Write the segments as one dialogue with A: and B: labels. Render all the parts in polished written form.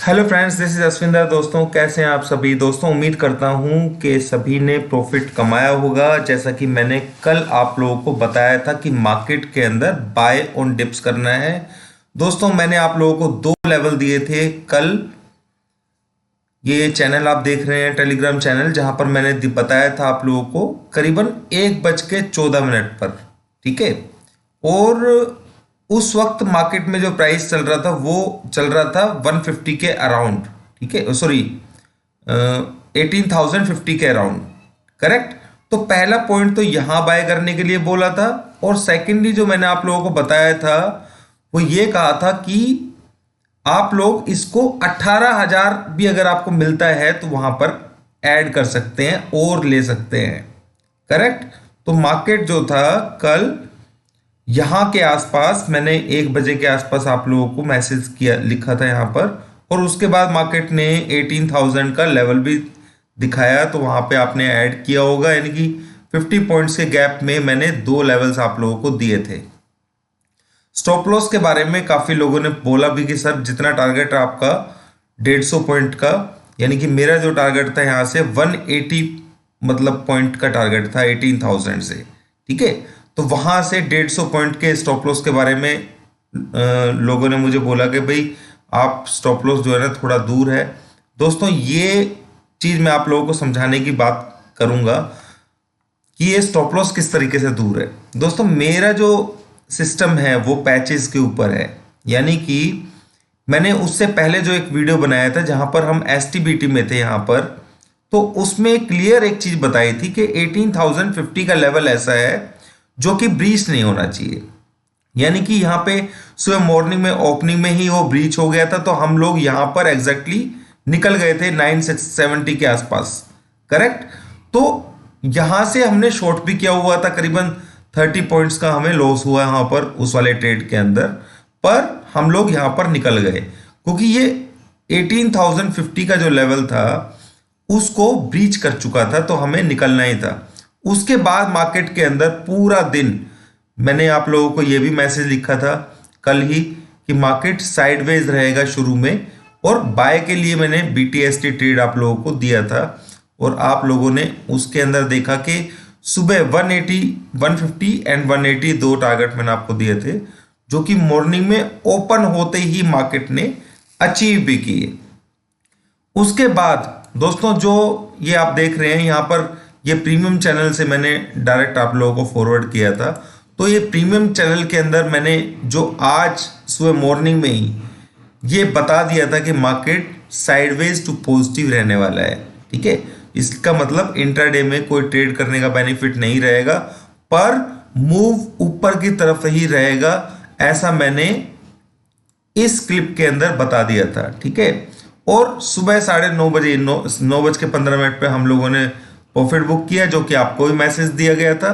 A: Hello friends, this is Ashwinder. दोस्तों, कैसे हैं आप सभी? दोस्तों, उम्मीद करता हूं कि सभी ने प्रॉफिट कमाया होगा। जैसा कि मैंने कल आप लोगों को बताया था कि मार्केट के अंदर बाय ऑन डिप्स करना है। दोस्तों, मैंने आप लोगों को दो लेवल दिए थे कल। ये चैनल आप देख रहे हैं, टेलीग्राम चैनल, जहां पर मैंने बताया था आप लोगों को करीबन 1:14 पर। ठीक है। और उस वक्त मार्केट में जो प्राइस चल रहा था वो चल रहा था 150 के अराउंड। ठीक है, सॉरी, 18,050 के अराउंड। करेक्ट। तो पहला पॉइंट तो यहां बाय करने के लिए बोला था, और सेकेंडली जो मैंने आप लोगों को बताया था वो ये कहा था कि आप लोग इसको 18,000 भी अगर आपको मिलता है तो वहां पर ऐड कर सकते हैं और ले सकते हैं। करेक्ट। तो मार्केट जो था कल यहां के आसपास, मैंने 1 बजे के आसपास आप लोगों को मैसेज किया, लिखा था यहां पर, और उसके बाद मार्केट ने 18,000 का लेवल भी दिखाया, तो वहां पे आपने ऐड किया होगा। यानी कि 50 पॉइंट्स के गैप में मैंने दो लेवल्स आप लोगों को दिए थे। स्टॉप लॉस के बारे में काफी लोगों ने बोला भी कि सर, जितना टारगेट है आपका 150 पॉइंट का, यानी कि मेरा जो टारगेट था यहां से 180 मतलब पॉइंट का टारगेट था 18,000 से। ठीक है। तो वहां से 150 पॉइंट के स्टॉप लॉस के बारे में लोगों ने मुझे बोला कि भाई आप स्टॉप लॉस जो है ना थोड़ा दूर है। दोस्तों, ये चीज मैं आप लोगों को समझाने की बात करूंगा कि ये स्टॉप लॉस किस तरीके से दूर है। दोस्तों, मेरा जो सिस्टम है वो पैचेस के ऊपर है। यानी कि मैंने उससे पहले जो एक वीडियो बनाया था जहां पर हम एसटीबीटी में थे यहां पर, तो उसमें क्लियर एक चीज बताई थी कि 18,050 का लेवल ऐसा है जो कि ब्रीच नहीं होना चाहिए। यानी कि यहां पे सुबह मॉर्निंग में ओपनिंग में ही वो ब्रीच हो गया था, तो हम लोग यहां पर एग्जैक्टली निकल गए थे 970 के आसपास। करेक्ट। तो यहां से हमने शॉर्ट भी किया हुआ था, करीबन 30 पॉइंट्स का हमें लॉस हुआ यहां पर उस वाले ट्रेड के अंदर, पर हम लोग यहां पर निकल गए क्योंकि ये 18,050 का जो लेवल था उसको ब्रीच कर चुका था, तो हमें निकलना ही था। उसके बाद मार्केट के अंदर पूरा दिन मैंने आप लोगों को यह भी मैसेज लिखा था कल ही कि मार्केट साइडवेज रहेगा शुरू में, और बाय के लिए मैंने बीटीएसटी ट्रेड आप लोगों को दिया था, और आप लोगों ने उसके अंदर देखा कि सुबह 180, 150 एंड 180 दो टारगेट मैंने आपको दिए थे, जो कि मॉर्निंग में ओपन होते ही मार्केट ने अचीव भी किए। उसके बाद दोस्तों, जो ये आप देख रहे हैं यहां पर, ये प्रीमियम चैनल से मैंने डायरेक्ट आप लोगों को फॉरवर्ड किया था। तो ये प्रीमियम चैनल के अंदर मैंने जो आज सुबह मॉर्निंग में ही ये बता दिया था कि मार्केट साइडवेज टू पॉजिटिव रहने वाला है। ठीक है। इसका मतलब इंट्राडे में कोई ट्रेड करने का बेनिफिट नहीं रहेगा, पर मूव ऊपर की तरफ ही रहेगा, ऐसा मैंने इस क्लिप के अंदर बता दिया था। ठीक है। और सुबह 9:30 9:15 पे हम लोगों ने प्रॉफिट बुक किया, जो कि आपको भी मैसेज दिया गया था।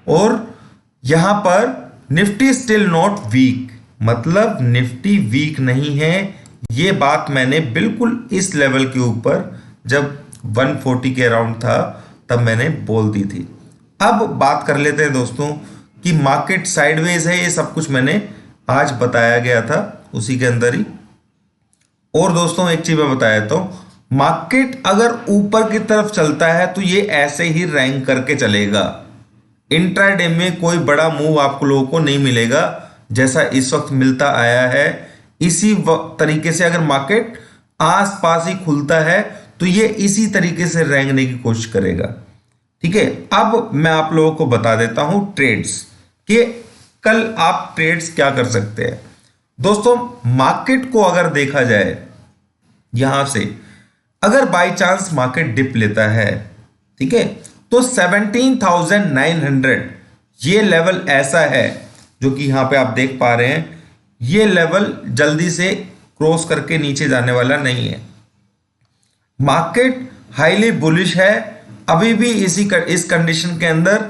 A: और यहां पर निफ्टी स्टिल नॉट वीक, मतलब निफ्टी वीक नहीं है। ये बात मैंने बिल्कुल इस लेवल के ऊपर जब 140 के अराउंड था तब मैंने बोल दी थी। अब बात कर लेते हैं दोस्तों कि मार्केट साइडवेज है, ये सब कुछ मैंने आज बताया गया था उसी के अंदर ही। और दोस्तों, एक चीज मैं बताया तो, मार्केट अगर ऊपर की तरफ चलता है तो ये ऐसे ही रैंक करके चलेगा। इंट्राडे में कोई बड़ा मूव आप लोगों को नहीं मिलेगा जैसा इस वक्त मिलता आया है। इसी तरीके से अगर मार्केट आस पास ही खुलता है तो ये इसी तरीके से रेंगने की कोशिश करेगा। ठीक है। अब मैं आप लोगों को बता देता हूं ट्रेड्स कि कल आप ट्रेड्स क्या कर सकते हैं। दोस्तों, मार्केट को अगर देखा जाए यहां से, अगर बाय चांस मार्केट डिप लेता है, ठीक है, तो 17,900 ये लेवल ऐसा है जो कि यहां पे आप देख पा रहे हैं, ये लेवल जल्दी से क्रॉस करके नीचे जाने वाला नहीं है। मार्केट हाईली बुलिश है अभी भी। इस कंडीशन के अंदर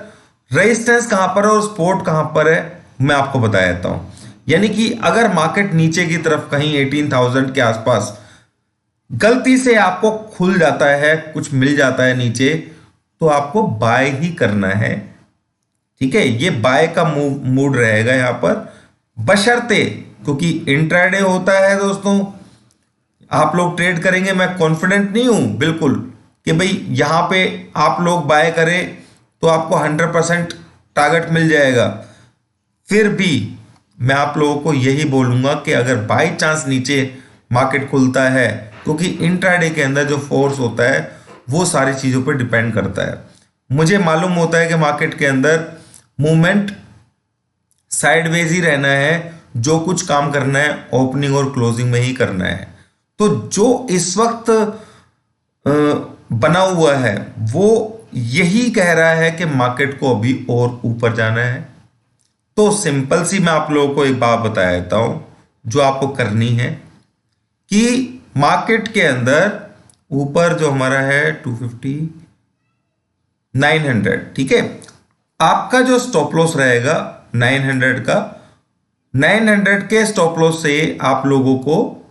A: रेजिस्टेंस कहां पर है और सपोर्ट कहां पर है मैं आपको बता देता हूं। यानी कि अगर मार्केट नीचे की तरफ कहीं 18,000 के आसपास गलती से आपको खुल जाता है, कुछ मिल जाता है नीचे, तो आपको बाय ही करना है। ठीक है। ये बाय का मूड रहेगा यहां पर, बशर्ते, क्योंकि इंट्राडे होता है दोस्तों आप लोग ट्रेड करेंगे, मैं कॉन्फिडेंट नहीं हूं बिल्कुल कि भाई यहां पे आप लोग बाय करें तो आपको 100% टारगेट मिल जाएगा। फिर भी मैं आप लोगों को यही बोलूंगा कि अगर बाई चांस नीचे मार्केट खुलता है, क्योंकि इंट्राडे के अंदर जो फोर्स होता है वो सारी चीज़ों पर डिपेंड करता है। मुझे मालूम होता है कि मार्केट के अंदर मूवमेंट साइडवेज ही रहना है, जो कुछ काम करना है ओपनिंग और क्लोजिंग में ही करना है। तो जो इस वक्त बना हुआ है वो यही कह रहा है कि मार्केट को अभी और ऊपर जाना है। तो सिंपल सी मैं आप लोगों को एक बात बता देता हूं जो आपको करनी है कि मार्केट के अंदर ऊपर जो हमारा है 250 900, ठीक है, आपका जो स्टॉप लॉस रहेगा 900 का, 900 के स्टॉप लॉस से आप लोगों को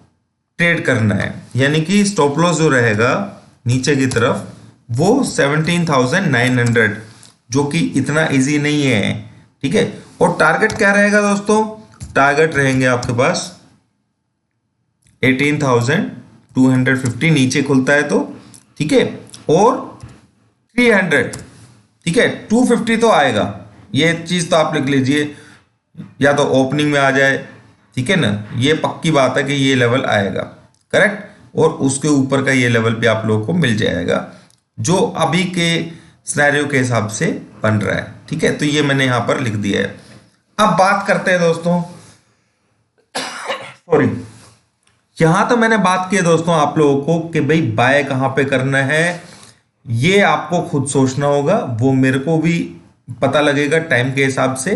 A: ट्रेड करना है। यानी कि स्टॉप लॉस जो रहेगा नीचे की तरफ वो 17,900, जो कि इतना इजी नहीं है, ठीक है। और टारगेट क्या रहेगा दोस्तों? टारगेट रहेंगे आपके पास 18,250 नीचे खुलता है तो, ठीक है, और 300, ठीक है, 250 तो आएगा, ये चीज तो आप लिख लीजिए, या तो ओपनिंग में आ जाए, ठीक है ना, ये पक्की बात है कि ये लेवल आएगा, करेक्ट। और उसके ऊपर का ये लेवल भी आप लोगों को मिल जाएगा जो अभी के सिनेरियो के हिसाब से बन रहा है, ठीक है। तो ये मैंने यहां पर लिख दिया है। अब बात करते हैं दोस्तों, सॉरी, यहां तो मैंने बात की है दोस्तों आप लोगों को कि भाई बाय कहां पे करना है, ये आपको खुद सोचना होगा, वो मेरे को भी पता लगेगा टाइम के हिसाब से,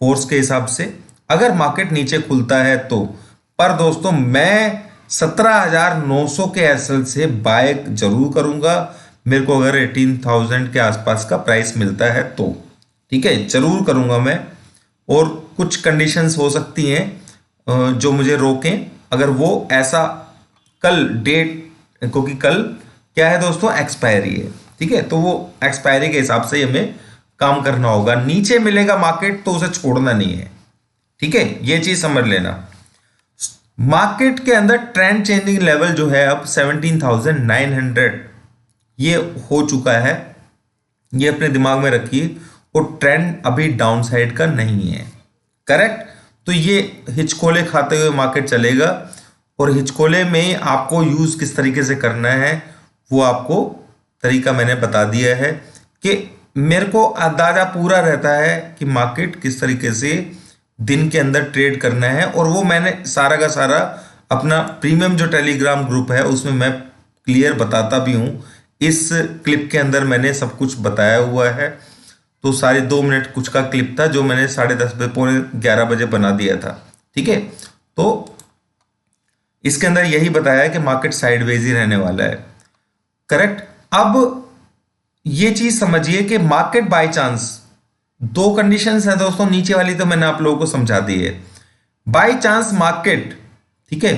A: फोर्स के हिसाब से, अगर मार्केट नीचे खुलता है तो। पर दोस्तों मैं 17,900 के एसएल से बाय जरूर करूंगा, मेरे को अगर 18,000 के आसपास का प्राइस मिलता है तो, ठीक है, जरूर करूंगा मैं। और कुछ कंडीशंस हो सकती हैं जो मुझे रोकें, अगर वो ऐसा कल डेट, क्योंकि कल क्या है दोस्तों, एक्सपायरी है, ठीक है, तो वो एक्सपायरी के हिसाब से हमें काम करना होगा। नीचे मिलेगा मार्केट तो उसे छोड़ना नहीं है, ठीक है, ये चीज समझ लेना। मार्केट के अंदर ट्रेंड चेंजिंग लेवल जो है अब 17,900 ये हो चुका है, ये अपने दिमाग में रखिए। और ट्रेंड अभी डाउन साइड का नहीं है, करेक्ट। तो ये हिचकोले खाते हुए मार्केट चलेगा, और हिचकोले में आपको यूज किस तरीके से करना है वो आपको तरीका मैंने बता दिया है कि मेरे को अंदाजा पूरा रहता है कि मार्केट किस तरीके से दिन के अंदर ट्रेड करना है। और वो मैंने सारा का सारा अपना प्रीमियम जो टेलीग्राम ग्रुप है उसमें मैं क्लियर बताता भी हूँ। इस क्लिप के अंदर मैंने सब कुछ बताया हुआ है। तो साढ़े 2 मिनट कुछ का क्लिप था जो मैंने 10:30 बजे, 11 बजे बना दिया था, ठीक है। तो इसके अंदर यही बताया है कि मार्केट साइडवेज ही रहने वाला है, करेक्ट। अब ये चीज समझिए कि मार्केट बाय चांस, दो कंडीशंस हैं दोस्तों, नीचे वाली तो मैंने आप लोगों को समझा दी है। बाय चांस मार्केट, ठीक है,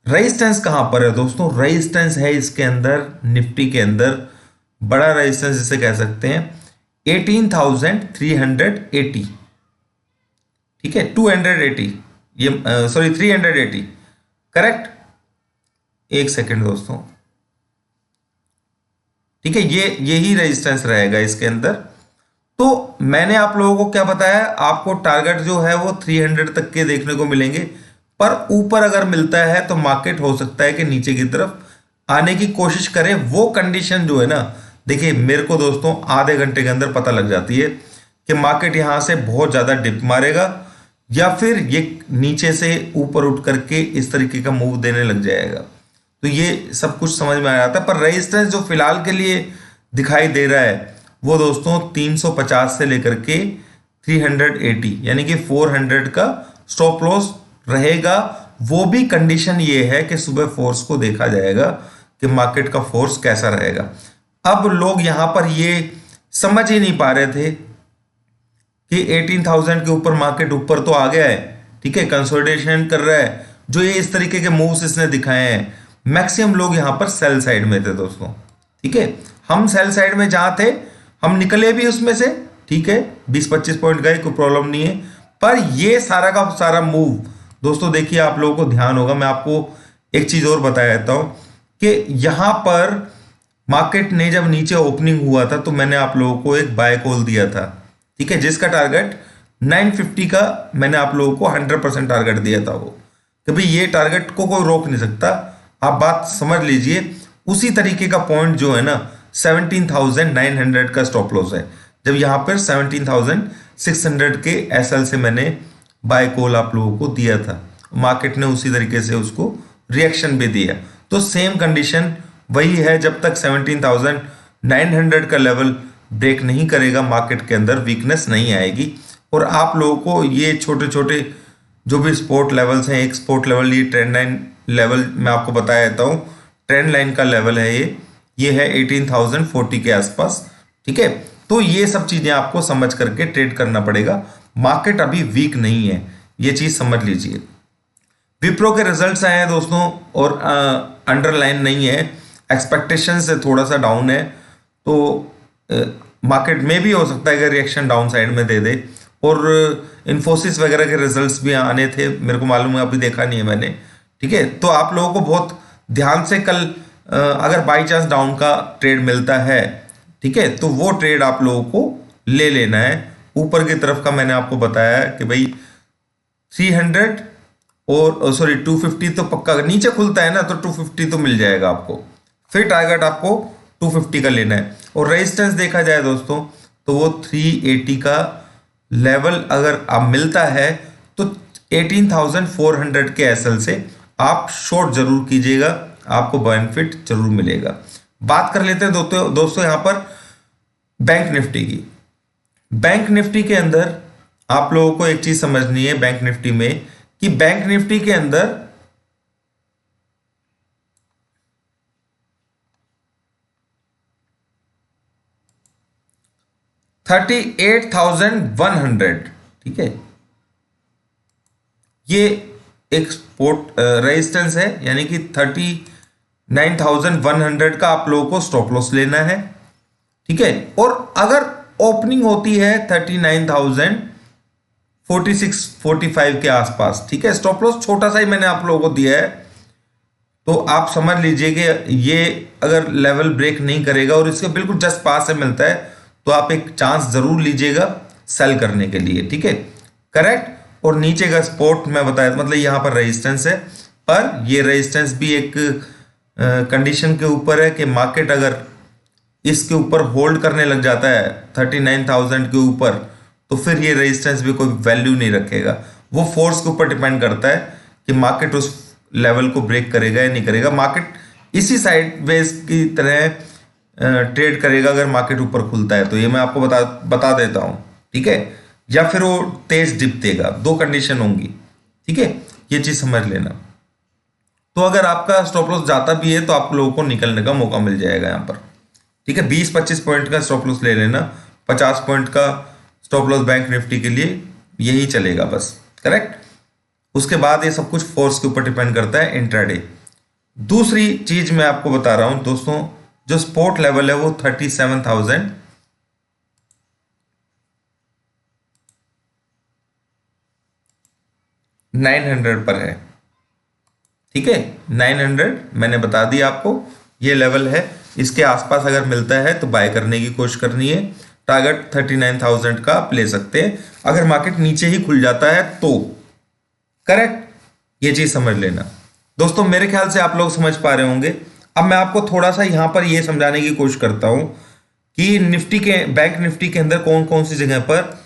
A: रेजिस्टेंस कहां पर है दोस्तों? रेजिस्टेंस है इसके अंदर, निफ्टी के अंदर बड़ा रेजिस्टेंस जिसे कह सकते हैं 18,380, ठीक है, 280, ये सॉरी 380, करेक्ट। एक सेकेंड दोस्तों, ठीक है, ये यही रेजिस्टेंस रहेगा इसके अंदर। तो मैंने आप लोगों को क्या बताया, आपको टारगेट जो है वो 300 तक के देखने को मिलेंगे, पर ऊपर अगर मिलता है तो मार्केट हो सकता है कि नीचे की तरफ आने की कोशिश करे। वो कंडीशन जो है ना, देखिए मेरे को दोस्तों आधे घंटे के अंदर पता लग जाती है कि मार्केट यहां से बहुत ज्यादा डिप मारेगा या फिर ये नीचे से ऊपर उठ करके इस तरीके का मूव देने लग जाएगा। तो ये सब कुछ समझ में आ जाता है। पर रेजिस्टेंस जो फिलहाल के लिए दिखाई दे रहा है वो दोस्तों 350 से लेकर के 380 यानी कि 400 का स्टॉप लॉस रहेगा। वो भी कंडीशन ये है कि सुबह फोर्स को देखा जाएगा कि मार्केट का फोर्स कैसा रहेगा। अब लोग यहां पर ये समझ ही नहीं पा रहे थे कि 18,000 के ऊपर मार्केट ऊपर तो आ गया है, ठीक है, कंसोलिडेशन कर रहा है, जो ये इस तरीके के मूव्स इसने दिखाए हैं। मैक्सिमम लोग यहां पर सेल साइड में थे दोस्तों, ठीक है, हम सेल साइड में जहां थे हम निकले भी उसमें से, ठीक है, 20-25 पॉइंट गए, कोई प्रॉब्लम नहीं है। पर ये सारा का सारा मूव दोस्तों देखिए, आप लोगों को ध्यान होगा, मैं आपको एक चीज और बता देता हूं कि यहां पर मार्केट ने जब नीचे ओपनिंग हुआ था तो मैंने आप लोगों को एक बाय कॉल दिया था, ठीक है, जिसका टारगेट 950 का मैंने आप लोगों को 100% टारगेट दिया था वो, कि भाई ये टारगेट को कोई रोक नहीं सकता। आप बात समझ लीजिए। उसी तरीके का पॉइंट जो है ना 17,900 का स्टॉप लॉस है, जब यहां पर 17,600 के एसएल से मैंने बाय कॉल आप लोगों को दिया था, मार्केट ने उसी तरीके से उसको रिएक्शन भी दिया। तो सेम कंडीशन वही है, जब तक 17,900 का लेवल ब्रेक नहीं करेगा मार्केट के अंदर वीकनेस नहीं आएगी। और आप लोगों को ये छोटे छोटे जो भी सपोर्ट लेवल्स हैं, एक सपोर्ट लेवल ये ट्रेंड लाइन लेवल मैं आपको बता देता हूँ, ट्रेंड लाइन का लेवल है ये है 18,040 के आसपास, ठीक है। तो ये सब चीजें आपको समझ करके ट्रेड करना पड़ेगा, मार्केट अभी वीक नहीं है, ये चीज समझ लीजिए। विप्रो के रिजल्ट्स आए हैं दोस्तों और अंडरलाइन नहीं है, एक्सपेक्टेशन से थोड़ा सा डाउन है, तो मार्केट में भी हो सकता है कि रिएक्शन डाउन साइड में दे दे। और इन्फोसिस वगैरह के रिजल्ट्स भी आने थे, मेरे को मालूम है, अभी देखा नहीं है मैंने, ठीक है। तो आप लोगों को बहुत ध्यान से कल अगर बाई चांस डाउन का ट्रेड मिलता है, ठीक है, तो वो ट्रेड आप लोगों को ले लेना है। ऊपर की तरफ का मैंने आपको बताया कि भाई 300 और सॉरी 250 तो पक्का, अगर नीचे खुलता है ना तो 250 तो मिल जाएगा आपको, फिर टारगेट आपको 250 का लेना है। और रेजिस्टेंस देखा जाए दोस्तों तो वो 380 का लेवल अगर आप मिलता है तो 18,400 के एसएल से आप शॉर्ट जरूर कीजिएगा, आपको बेनिफिट जरूर मिलेगा। बात कर लेते हैं दोस्तों यहां पर बैंक निफ्टी की। बैंक निफ्टी के अंदर आप लोगों को एक चीज समझनी है बैंक निफ्टी में, कि बैंक निफ्टी के अंदर 38,100, ठीक है, ये एक सपोर्ट रेजिस्टेंस है, यानी कि 39,100 का आप लोगों को स्टॉप लॉस लेना है, ठीक है। और अगर ओपनिंग होती है 39,046 45 के आसपास, ठीक है, स्टॉप लॉस छोटा सा ही मैंने आप लोगों को दिया है, तो आप समझ लीजिए कि ये अगर लेवल ब्रेक नहीं करेगा और इसके बिल्कुल जस्ट पास से मिलता है तो आप एक चांस जरूर लीजिएगा सेल करने के लिए, ठीक है, करेक्ट। और नीचे का सपोर्ट मैं बताया, मतलब यहां पर रेजिस्टेंस है, पर ये रेजिस्टेंस भी एक कंडीशन के ऊपर है कि मार्केट अगर इसके ऊपर होल्ड करने लग जाता है 39,000 के ऊपर, तो फिर ये रेजिस्टेंस भी कोई वैल्यू नहीं रखेगा। वो फोर्स के ऊपर डिपेंड करता है कि मार्केट उस लेवल को ब्रेक करेगा या नहीं करेगा। मार्केट इसी साइड वेज की तरह ट्रेड करेगा अगर मार्केट ऊपर खुलता है, तो ये मैं आपको बता देता हूं, ठीक है, या फिर वो तेज डिप देगा, दो कंडीशन होंगी, ठीक है, ये चीज समझ लेना। तो अगर आपका स्टॉप लॉस जाता भी है तो आप लोगों को निकलने का मौका मिल जाएगा यहां पर, ठीक है। 20-25 पॉइंट का स्टॉप लॉस ले लेना, 50 पॉइंट का स्टॉप लॉस बैंक निफ्टी के लिए यही चलेगा बस, करेक्ट। उसके बाद ये सब कुछ फोर्स के ऊपर डिपेंड करता है इंट्राडे। दूसरी चीज मैं आपको बता रहा हूं दोस्तों, जो सपोर्ट लेवल है वो 37,900 पर है, ठीक है, 900 मैंने बता दिया आपको ये लेवल है। इसके आसपास अगर मिलता है तो बाय करने की कोशिश करनी है, टारगेट 39,000 का आप ले सकते हैं अगर मार्केट नीचे ही खुल जाता है तो, करेक्ट, ये चीज समझ लेना दोस्तों। मेरे ख्याल से आप लोग समझ पा रहे होंगे। अब मैं आपको थोड़ा सा यहां पर यह समझाने की कोशिश करता हूं कि निफ्टी के बैंक निफ्टी के अंदर कौन कौन सी जगह पर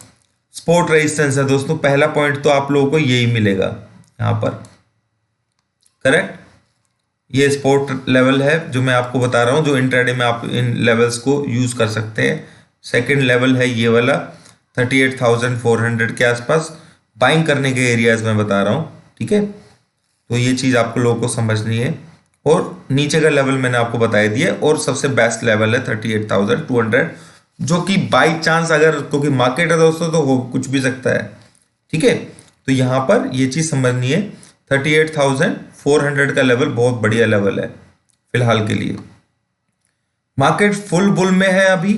A: सपोर्ट रेजिस्टेंस है दोस्तों। पहला पॉइंट तो आप लोगों को यही मिलेगा यहां पर, करेक्ट, ये सपोर्ट लेवल है जो मैं आपको बता रहा हूं, जो इंट्राडे में आप इन लेवल्स को यूज कर सकते हैं। सेकंड लेवल है ये वाला 38,400 के आसपास, बाइंग करने के एरियाज में बता रहा हूं, ठीक है। तो ये चीज आपको लोगों को समझनी है। और नीचे का लेवल मैंने आपको बता दिया, और सबसे बेस्ट लेवल है 38,200, जो कि बाई चांस अगर, क्योंकि मार्केट है दोस्तों तो हो कुछ भी सकता है, ठीक है। तो यहां पर ये चीज समझनी है, 38,400 का लेवल बहुत बढ़िया लेवल है फिलहाल के लिए। मार्केट फुल बुल में है अभी,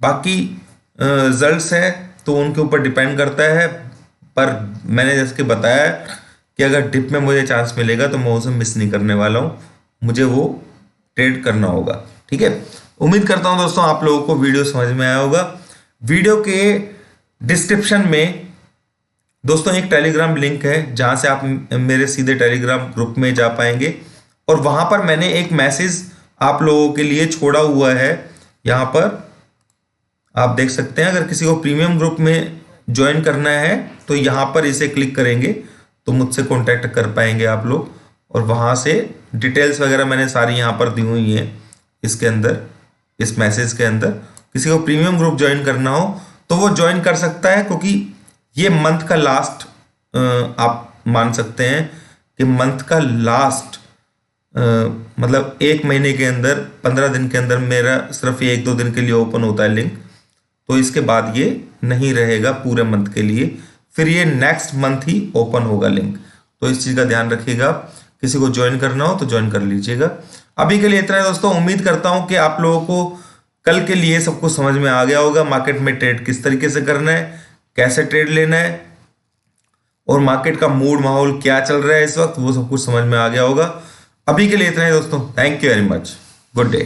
A: बाकी रिजल्ट्स है तो उनके ऊपर डिपेंड करता है, पर मैंने जैसे बताया कि अगर डिप में मुझे चांस मिलेगा तो मैं उसे मिस नहीं करने वाला हूँ, मुझे वो ट्रेड करना होगा। ठीक है, उम्मीद करता हूँ दोस्तों आप लोगों को वीडियो समझ में आया होगा। वीडियो के डिस्क्रिप्शन में दोस्तों एक टेलीग्राम लिंक है जहां से आप मेरे सीधे टेलीग्राम ग्रुप में जा पाएंगे, और वहां पर मैंने एक मैसेज आप लोगों के लिए छोड़ा हुआ है। यहां पर आप देख सकते हैं, अगर किसी को प्रीमियम ग्रुप में ज्वाइन करना है तो यहां पर इसे क्लिक करेंगे तो मुझसे कांटेक्ट कर पाएंगे आप लोग, और वहां से डिटेल्स वगैरह मैंने सारी यहां पर दी हुई हैं इसके अंदर, इस मैसेज के अंदर। किसी को प्रीमियम ग्रुप ज्वाइन करना हो तो वो ज्वाइन कर सकता है, क्योंकि ये मंथ का लास्ट आप मान सकते हैं कि मंथ का लास्ट मतलब एक महीने के अंदर 15 दिन के अंदर मेरा सिर्फ ये 1-2 दिन के लिए ओपन होता है लिंक, तो इसके बाद ये नहीं रहेगा पूरे मंथ के लिए, फिर ये नेक्स्ट मंथ ही ओपन होगा लिंक। तो इस चीज़ का ध्यान रखिएगा, किसी को ज्वाइन करना हो तो ज्वाइन कर लीजिएगा। अभी के लिए इतना है दोस्तों, उम्मीद करता हूं कि आप लोगों को कल के लिए सब कुछ समझ में आ गया होगा। मार्केट में ट्रेड किस तरीके से करना है, कैसे ट्रेड लेना है, और मार्केट का मूड माहौल क्या चल रहा है इस वक्त, वो सब कुछ समझ में आ गया होगा। अभी के लिए इतना ही दोस्तों, thank you very much, good day.